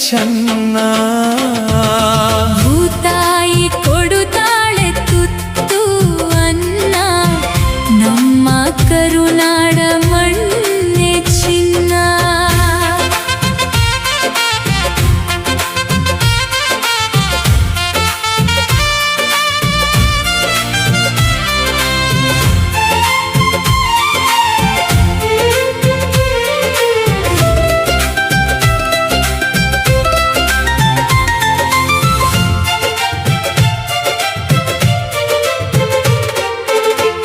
ಚೆನ್ನ. ಭೂತಾಯಿ ಕೊಡುತ್ತಾಳೆ ತುತ್ತು ಅನ್ನ, ನಮ್ಮ ಕರುನಾಡ ಮಣ್ಣೆ ಚಿನ್ನ.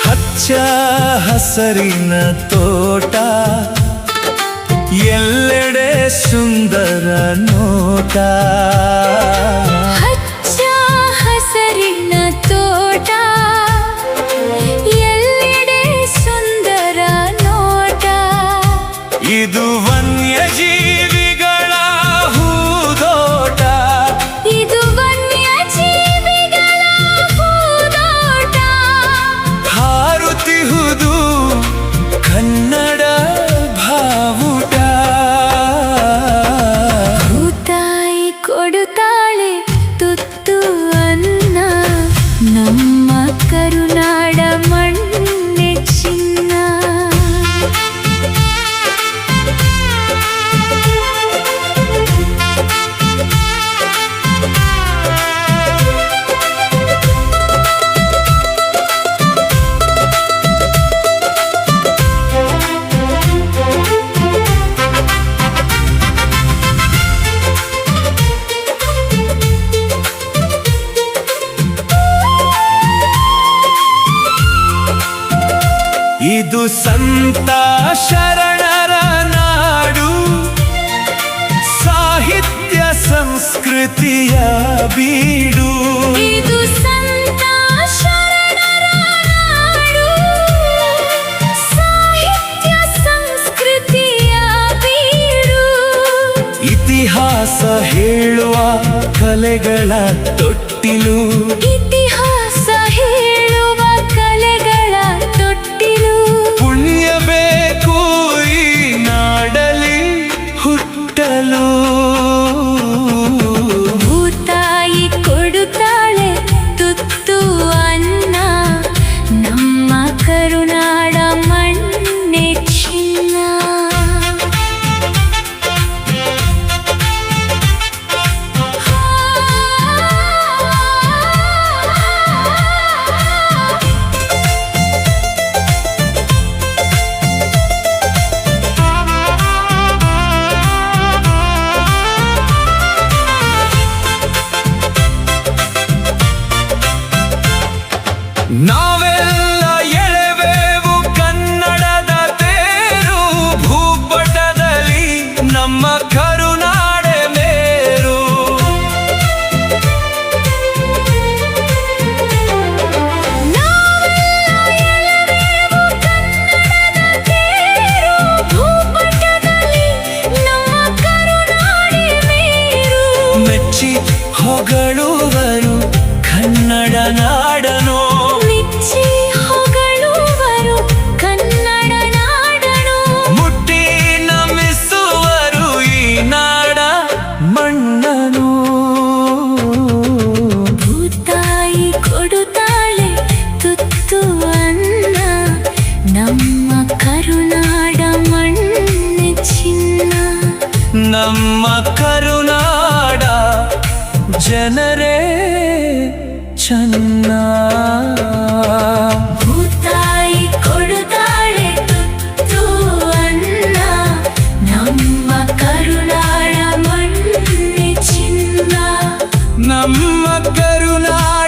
ಹಚ್ಚ ಹಸರಿನ ತೋಟ, ಎಲ್ಲೆಡೆ ಸುಂದರ ನೋಟ. ಹಚ್ಚ ಹಸರಿನ ತೋಟ, ಎಲ್ಲೆಡೆ ಸುಂದರ ನೋಟ. ಇದು ವನ್ಯಜೀವಿಗಳ ಹೂದೋಟ, ಇದು ವನ್ಯಜೀವಿಗಳ ಹೂದೋಟ. ಹಾರುತ್ತಿಹುದು ಕನ್ನಡ ಭಾವುಟ. ಭೂತಾಯಿ ಕೊಡುತ್ತಾಳೆ ತುತ್ತು ಅನ್ನ, ನಮ್ಮ ಕರುನಾಡ ಮಣ್ಣೆ ಚಿನ್ನ. ಇದು ಸಂತ ಶರಣರ ನಾಡು, ಸಾಹಿತ್ಯ ಸಂಸ್ಕೃತಿಯ ಬೀಡು. ಇದು ಸಂತ ಶರಣರ ನಾಡು, ಸಾಹಿತ್ಯ ಸಂಸ್ಕೃತಿಯ ಬೀಡು. ಇತಿಹಾಸ ಹೇಳುವ ಕಲೆಗಳ ತೊಟ್ಟಿಲು, ಇತಿಹಾಸ ಹೇಳುವ ಕಲೆಗಳ ತೊಟ್ಟಿಲು. ಪುಣ್ಯ ಬೇಕು ಈ ನಾಡಲಿ ಹುಟ್ಟಲು. ಭೂತಾಯಿ ಕೊಡುತ್ತಾಳೆ ತುತ್ತು ಅನ್ನ, ನಮ್ಮ ಕರುನಾಡ ಮಣ್ಣೆ ಚಿನ್ನ. ನಾವೆಲ್ಲ ಎಳೆವೆವು ಕನ್ನಡದ ತೇರು, ಭೂಪಟದಲ್ಲಿ ನಮ್ಮ ಕರುನಾಡೆ ಮೇರು. ನಾವೆಲ್ಲ ಎಳೆವೆವು ಕನ್ನಡದ ತೇರು, ಭೂಪಟದಲ್ಲಿ ನಮ್ಮ ಕರುನಾಡೆ ಮೇರು. ಮೆಚ್ಚಿ ಹೊಗಳುವರು ಕನ್ನಡ ನಾಡನೋ, ಮೆಚ್ಚಿ ಹೊಗಳುವರು ಕನ್ನಡ ನಾಡನು. ಮುಟ್ಟಿ ನಮಿಸುವರು ಈ ನಾಡ ಮಣ್ಣನು. ಭೂತಾಯಿ ಕೊಡುತ್ತಾಳೆ ತುತ್ತು ಅನ್ನ, ನಮ್ಮ ಕರುನಾಡ ಮಣ್ಣೆ ಚಿನ್ನ. ನಮ್ಮ ಕರುನಾಡ ಜನರೇ ಚೆನ್ನ. ಭೂತಾಯಿ ಕೊಡುತ್ತಾಳೆ ತುತ್ತು ಅನ್ನ, ನಮ್ಮ ಕರುನಾಡ ಮಣ್ಣೆ ಚಿನ್ನ. ನಮ್ಮ ಕರುನಾಡ